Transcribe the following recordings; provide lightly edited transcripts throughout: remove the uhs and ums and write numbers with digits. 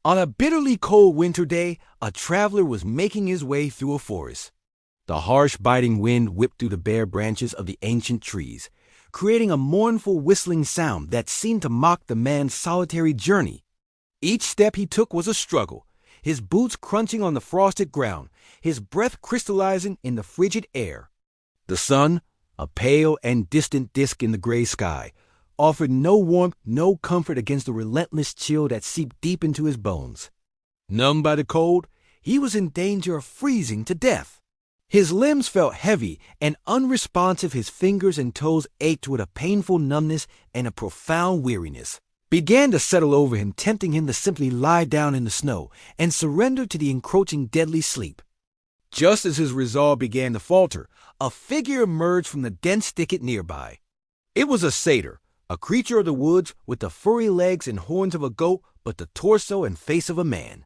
On a bitterly cold winter day, a traveler was making his way through a forest. The harsh, biting wind whipped through the bare branches of the ancient trees, creating a mournful whistling sound that seemed to mock the man's solitary journey. Each step he took was a struggle, his boots crunching on the frosted ground, his breath crystallizing in the frigid air. The sun, a pale and distant disk in the gray sky, offered no warmth, no comfort against the relentless chill that seeped deep into his bones. Numbed by the cold, he was in danger of freezing to death. His limbs felt heavy and unresponsive. His fingers and toes ached with a painful numbness, and a profound weariness began to settle over him, tempting him to simply lie down in the snow and surrender to the encroaching deadly sleep. Just as his resolve began to falter, a figure emerged from the dense thicket nearby. It was a satyr, a creature of the woods with the furry legs and horns of a goat, but the torso and face of a man.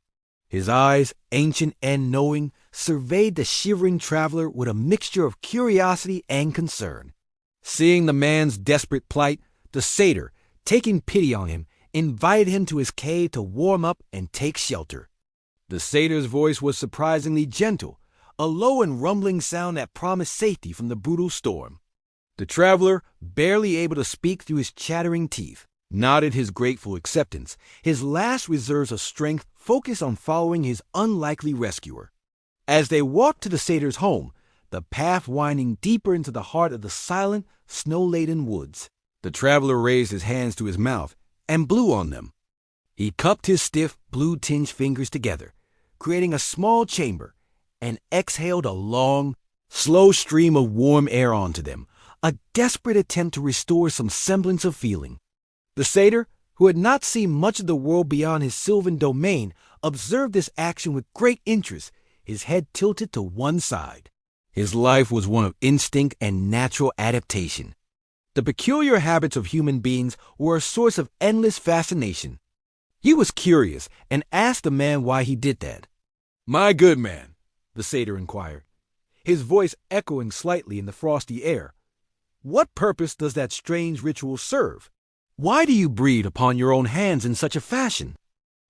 His eyes, ancient and knowing, surveyed the shivering traveler with a mixture of curiosity and concern. Seeing the man's desperate plight, the satyr, taking pity on him, invited him to his cave to warm up and take shelter. The satyr's voice was surprisingly gentle, a low and rumbling sound that promised safety from the brutal storm. The traveler, barely able to speak through his chattering teeth, nodded his grateful acceptance, his last reserves of strength focused on following his unlikely rescuer. As they walked to the satyr's home, the path winding deeper into the heart of the silent, snow-laden woods, the traveler raised his hands to his mouth and blew on them. He cupped his stiff, blue-tinged fingers together, creating a small chamber, and exhaled a long, slow stream of warm air onto them, a desperate attempt to restore some semblance of feeling. The satyr, who had not seen much of the world beyond his sylvan domain, observed this action with great interest, his head tilted to one side. His life was one of instinct and natural adaptation. The peculiar habits of human beings were a source of endless fascination. He was curious and asked the man why he did that. "My good man," the satyr inquired, his voice echoing slightly in the frosty air, "what purpose does that strange ritual serve? Why do you breathe upon your own hands in such a fashion?"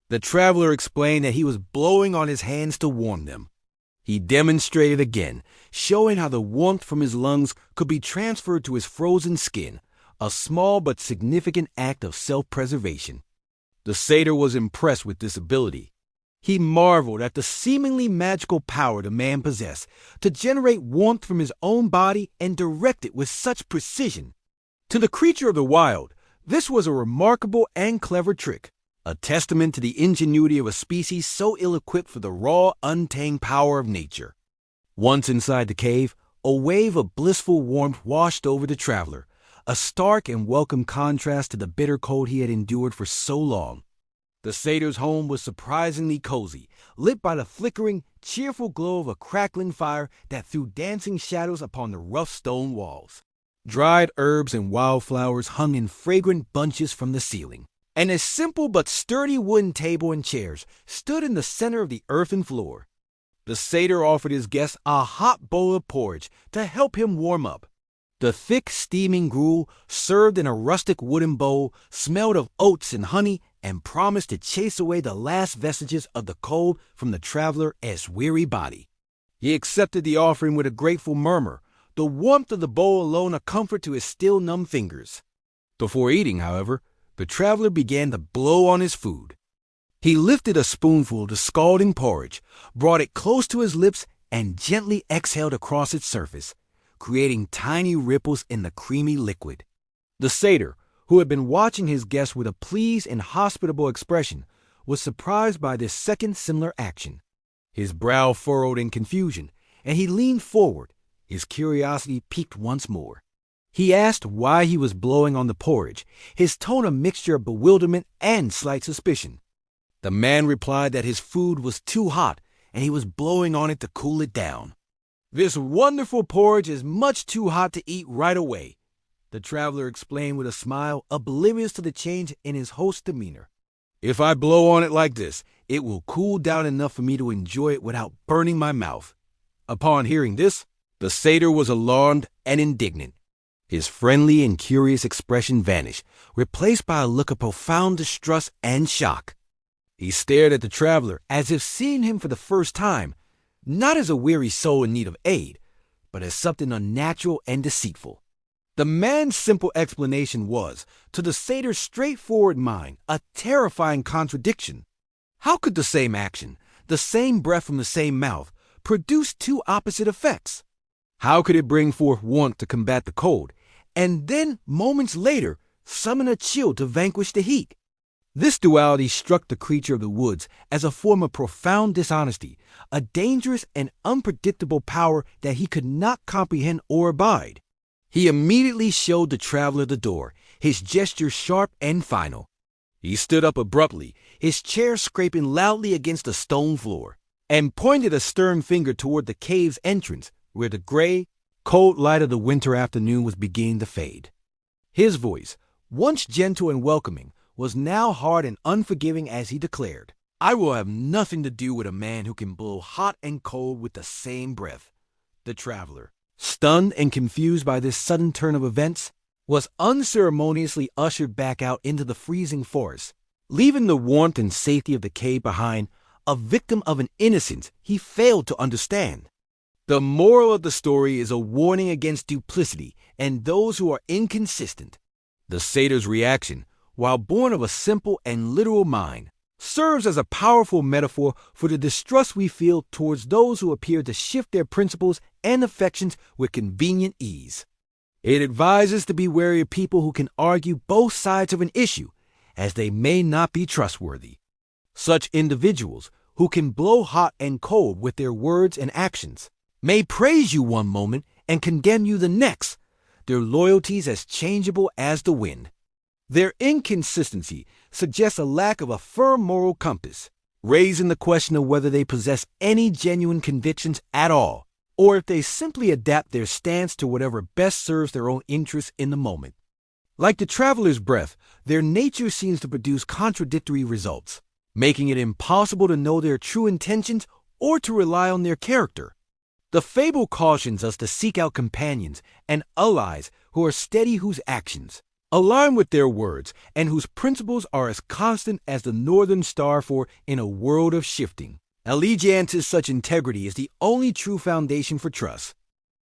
The traveler explained that he was blowing on his hands to warm them. He demonstrated again, showing how the warmth from his lungs could be transferred to his frozen skin, a small but significant act of self-preservation. The satyr was impressed with this ability. He marveled at the seemingly magical power the man possessed to generate warmth from his own body and direct it with such precision. To the creature of the wild, this was a remarkable and clever trick, a testament to the ingenuity of a species so ill-equipped for the raw, untamed power of nature. Once inside the cave, a wave of blissful warmth washed over the traveler, a stark and welcome contrast to the bitter cold he had endured for so long. The satyr's home was surprisingly cozy, lit by the flickering, cheerful glow of a crackling fire that threw dancing shadows upon the rough stone walls. Dried herbs and wildflowers hung in fragrant bunches from the ceiling, and a simple but sturdy wooden table and chairs stood in the center of the earthen floor. The satyr offered his guests a hot bowl of porridge to help him warm up. The thick, steaming gruel, served in a rustic wooden bowl, smelled of oats and honey and promised to chase away the last vestiges of the cold from the traveler's weary body. He accepted the offering with a grateful murmur, the warmth of the bowl alone a comfort to his still numb fingers. Before eating, however, the traveler began to blow on his food. He lifted a spoonful of the scalding porridge, brought it close to his lips, and gently exhaled across its surface, creating tiny ripples in the creamy liquid. The satyr, who had been watching his guest with a pleased and hospitable expression, was surprised by this second similar action. His brow furrowed in confusion, and he leaned forward, his curiosity piqued once more. He asked why he was blowing on the porridge, his tone a mixture of bewilderment and slight suspicion. The man replied that his food was too hot, and he was blowing on it to cool it down. "This wonderful porridge is much too hot to eat right away," the traveler explained with a smile, oblivious to the change in his host's demeanor. "If I blow on it like this, it will cool down enough for me to enjoy it without burning my mouth." Upon hearing this, the satyr was alarmed and indignant. His friendly and curious expression vanished, replaced by a look of profound distrust and shock. He stared at the traveler as if seeing him for the first time, not as a weary soul in need of aid, but as something unnatural and deceitful. The man's simple explanation was, to the satyr's straightforward mind, a terrifying contradiction. How could the same action, the same breath from the same mouth, produce two opposite effects? How could it bring forth warmth to combat the cold, and then, moments later, summon a chill to vanquish the heat? This duality struck the creature of the woods as a form of profound dishonesty, a dangerous and unpredictable power that he could not comprehend or abide. He immediately showed the traveler the door, his gesture sharp and final. He stood up abruptly, his chair scraping loudly against the stone floor, and pointed a stern finger toward the cave's entrance, where the gray, cold light of the winter afternoon was beginning to fade. His voice, once gentle and welcoming, was now hard and unforgiving as he declared, "I will have nothing to do with a man who can blow hot and cold with the same breath." The traveler, stunned and confused by this sudden turn of events, was unceremoniously ushered back out into the freezing forest, leaving the warmth and safety of the cave behind, a victim of an innocence he failed to understand. The moral of the story is a warning against duplicity and those who are inconsistent. The satyr's reaction, while born of a simple and literal mind, serves as a powerful metaphor for the distrust we feel towards those who appear to shift their principles and affections with convenient ease. It advises to be wary of people who can argue both sides of an issue, as they may not be trustworthy. Such individuals, who can blow hot and cold with their words and actions, may praise you one moment and condemn you the next, their loyalties as changeable as the wind. Their inconsistency suggests a lack of a firm moral compass, raising the question of whether they possess any genuine convictions at all, or if they simply adapt their stance to whatever best serves their own interests in the moment. Like the traveler's breath, their nature seems to produce contradictory results, making it impossible to know their true intentions or to rely on their character. The fable cautions us to seek out companions and allies who are steady, whose actions align with their words, and whose principles are as constant as the northern star, for in a world of shifting, allegiance to such integrity is the only true foundation for trust.